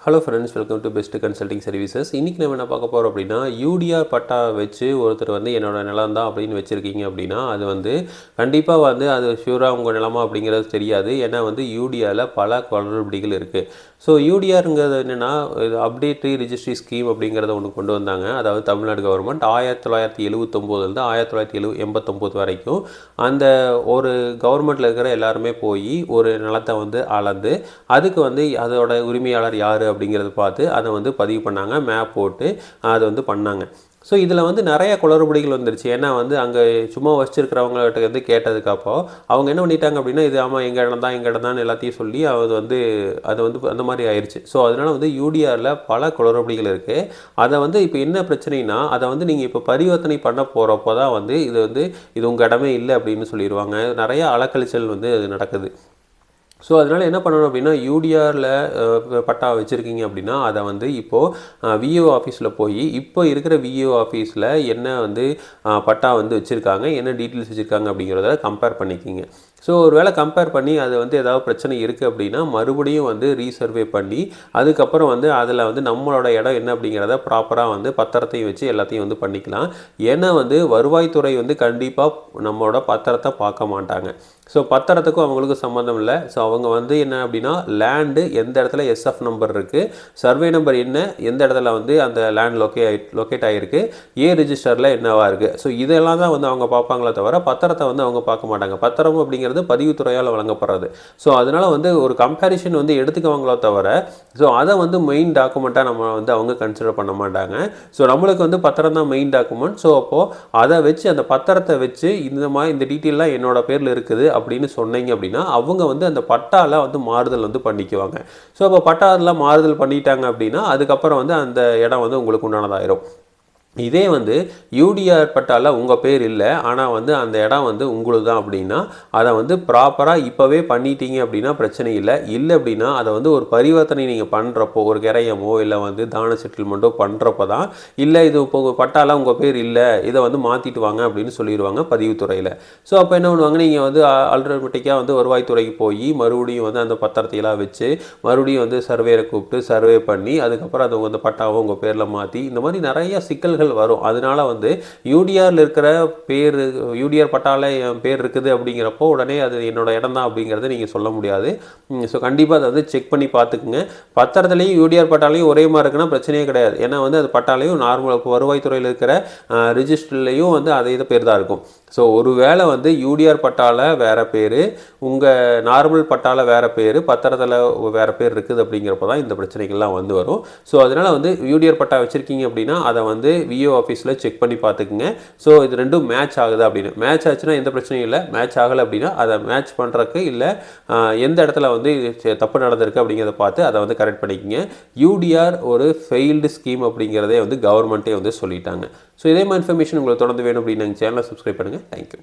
Hello friends, welcome to best consulting services. இன்றைக்கி நம்ம என்ன பார்க்க போகிறோம் அப்படின்னா, யூடிஆர் பட்டா வச்சு ஒருத்தர் வந்து என்னோடய நிலம் தான் அப்படின்னு வச்சுருக்கீங்க அப்படின்னா, அது வந்து கண்டிப்பாக வந்து அது ஷூராக உங்கள் நிலமா அப்படிங்கிறது தெரியாது. ஏன்னா வந்து யூடிஆரில் பல குளறுபடிகள் இருக்குது. ஸோ யூடிஆருங்கிறது என்னென்னா, இது அப்டேட்ரி ரிஜிஸ்ட்ரி ஸ்கீம் அப்படிங்கிறத ஒன்று கொண்டு வந்தாங்க. அதாவது தமிழ்நாடு கவர்மெண்ட் 1979லேருந்து 1989 வரைக்கும் அந்த ஒரு கவர்மெண்ட்டில் இருக்கிற எல்லாருமே போய் ஒரு நிலத்தை வந்து அளந்து அதுக்கு வந்து அதோட உரிமையாளர் யார் அப்படிங்கிறத பார்த்து அதை வந்து பதிவு பண்ணாங்க, மேப் போட்டு அதை வந்து பண்ணாங்க. ஸோ இதில் வந்து நிறைய குளறுபடிகள் வந்துருச்சு. ஏன்னா வந்து அங்கே சும்மா வச்சுருக்கிறவங்ககிட்ட வந்து கேட்டதுக்கப்போ அவங்க என்ன பண்ணிட்டாங்க அப்படின்னா, இது ஆமாம் எங்கள் இடம் தான் எங்கள் இடம் தான் எல்லாத்தையும் சொல்லி அது வந்து அந்த மாதிரி ஆயிடுச்சு. ஸோ அதனால் வந்து யூடிஆரில் பல குளறுபடிகள் இருக்குது. அதை வந்து இப்போ என்ன பிரச்சனைனா, அதை வந்து நீங்கள் இப்போ பரிவர்த்தனை பண்ண போகிறப்போ தான் வந்து இது உங்கள் இடமே இல்லை அப்படின்னு சொல்லிடுவாங்க. நிறைய அலக்கழிச்சல் வந்து நடக்குது. ஸோ அதனால் என்ன பண்ணணும் அப்படின்னா, யூடிஆரில் பட்டா வச்சுருக்கீங்க அப்படின்னா அதை வந்து இப்போது விஏஓ ஆஃபீஸில் போய் இப்போ இருக்கிற விஏஓ ஆஃபீஸில் என்ன வந்து பட்டா வந்து வச்சுருக்காங்க, என்ன டீட்டெயில்ஸ் வச்சுருக்காங்க அப்படிங்கிறத கம்பேர் பண்ணிக்கிங்க. ஸோ ஒரு வேளை கம்பேர் பண்ணி அது வந்து ஏதாவது பிரச்சனை இருக்குது அப்படின்னா மறுபடியும் வந்து ரீசர்வே பண்ணி அதுக்கப்புறம் வந்து அதில் வந்து நம்மளோட இடம் என்ன அப்படிங்கிறத ப்ராப்பராக வந்து பத்திரத்தையும் வச்சு எல்லாத்தையும் வந்து பண்ணிக்கலாம். ஏன்னா வந்து வருவாய்த்துறை வந்து கண்டிப்பாக நம்மளோட பத்திரத்தை பார்க்க மாட்டாங்க. ஸோ பத்திரத்துக்கும் அவங்களுக்கும் சம்மந்தம் இல்லை. ஸோ அவங்க வந்து என்ன அப்படின்னா, லேண்டு எந்த இடத்துல எஸ்எஃப் நம்பர் இருக்குது, சர்வே நம்பர் என்ன, எந்த இடத்துல வந்து அந்த லேண்ட் லொக்கேட் ஆகிருக்கு, ரிஜிஸ்டரில் என்னவா இருக்குது. ஸோ இதெல்லாம் தான் வந்து அவங்க பார்ப்பாங்களே தவிர பத்திரத்தை வந்து அவங்க பார்க்க மாட்டாங்க. பத்திரம் அப்படிங்கிறது பதிவுத்துறையால் வழங்கப்படுறது. ஸோ அதனால் வந்து ஒரு கம்பேரிஷன் வந்து எடுத்துக்குவாங்களோ தவிர ஸோ அதை வந்து மெயின் டாக்குமெண்ட்டாக நம்ம வந்து அவங்க கன்சிடர் பண்ண மாட்டாங்க. ஸோ நம்மளுக்கு வந்து பத்திரம் தான் மெயின் டாக்குமெண்ட். ஸோ அப்போது அதை வச்சு அந்த பத்திரத்தை வச்சு இந்த டீட்டெயிலாம் என்னோட பேரில் இருக்குது அப்படின்னு சொன்னீங்க அப்படின்னா அவங்க வந்து அந்த பட்டால வந்து மாறுதல் வந்து பண்ணிக்குவாங்க. ஸோ அப்போ பட்டால மாறுதல் பண்ணிட்டாங்க அப்படின்னா அதுக்கப்புறம் வந்து அந்த இடம் வந்து உங்களுக்கு உண்டானதாயிரும். இதே வந்து யூடிஆர் பட்டால உங்கள் பேர் இல்லை, ஆனால் வந்து அந்த இடம் வந்து உங்களுக்கு தான் அப்படின்னா அதை வந்து ப்ராப்பராக இப்போவே பண்ணிட்டீங்க அப்படின்னா பிரச்சனை இல்லை. அப்படின்னா அதை வந்து ஒரு பரிவர்த்தனை நீங்கள் பண்ணுறப்போ, ஒரு கிரையமோ இல்லை வந்து தான செட்டில்மெண்ட்டோ பண்ணுறப்போ தான் இல்லை இது இப்போ பட்டால உங்கள் பேர் இல்லை, இதை வந்து மாற்றிட்டு வாங்க அப்படின்னு சொல்லிடுவாங்க பதிவுத்துறையில். ஸோ அப்போ என்ன பண்ணுவாங்க, நீங்கள் வந்து ஆல்டர்மேட்டிக்காக வந்து வருவாய்த்துறைக்கு போய் மறுபடியும் வந்து அந்த பத்திரத்தையெல்லாம் வச்சு மறுபடியும் வந்து சர்வேரை கூப்பிட்டு சர்வே பண்ணி அதுக்கப்புறம் அதை வந்து பட்டாவை உங்கள் பேரில் மாற்றி இந்த மாதிரி நிறைய சிக்கல்கள் வரும். அதனால வந்து யூடிஆர்ல இருக்கிற பேர், யூடிஆர் பட்டால என் பேர் இருக்குது அப்படிங்கிறப்போ உடனே அது என்னோட இடம் தான் அப்படிங்கிறத நீங்கள் சொல்ல முடியாது. ஸோ கண்டிப்பாக அதை வந்து செக் பண்ணி பார்த்துக்குங்க. பத்திரத்துலையும் யூடிஆர் பட்டாலையும் ஒரே மாதிரி இருக்குன்னா பிரச்சனையே கிடையாது. ஏன்னா வந்து அது பட்டாலையும் நார்மல் வருவாய்த்துறையில் இருக்கிற ரிஜிஸ்டர்லையும் வந்து அதே பேர் தான் இருக்கும். ஸோ ஒரு வேளை வந்து யூடிஆர் பட்டால வேறு பேர், உங்கள் நார்மல் பட்டால வேறு பேர், பத்திரத்தில் வேறு பேர் இருக்குது அப்படிங்கிறப்ப தான் இந்த பிரச்சனைகள்லாம் வந்து வரும். ஸோ அதனால் வந்து யூடிஆர் பட்டா வச்சுருக்கீங்க அப்படின்னா அதை வந்து விஓ ஆஃபீஸில் செக் பண்ணி பார்த்துக்குங்க. ஸோ இது ரெண்டும் மேட்ச் ஆகுது அப்படின்னு. மேட்ச் ஆச்சுன்னா எந்த பிரச்சனையும் இல்லை. மேட்ச் ஆகலை அப்படின்னா அதை மேட்ச் பண்ணுறதுக்கு இல்லை எந்த இடத்துல வந்து தப்பு நடந்திருக்கு அப்படிங்கிறத பார்த்து அதை வந்து கரெக்ட் பண்ணிக்கோங்க. யூடிஆர் ஒரு ஃபெயில்டு ஸ்கீம் அப்படிங்கிறதே வந்து கவர்மெண்ட்டே வந்து சொல்லிட்டாங்க. ஸோ இதே மாதிரி இன்ஃபர்மேஷன் உங்களுக்கு தொடர்ந்து வேணும் அப்படின்னு எங்கள் சேனலை சப்ஸ்கிரைப் பண்ணுங்கள். தேங்க்யூ.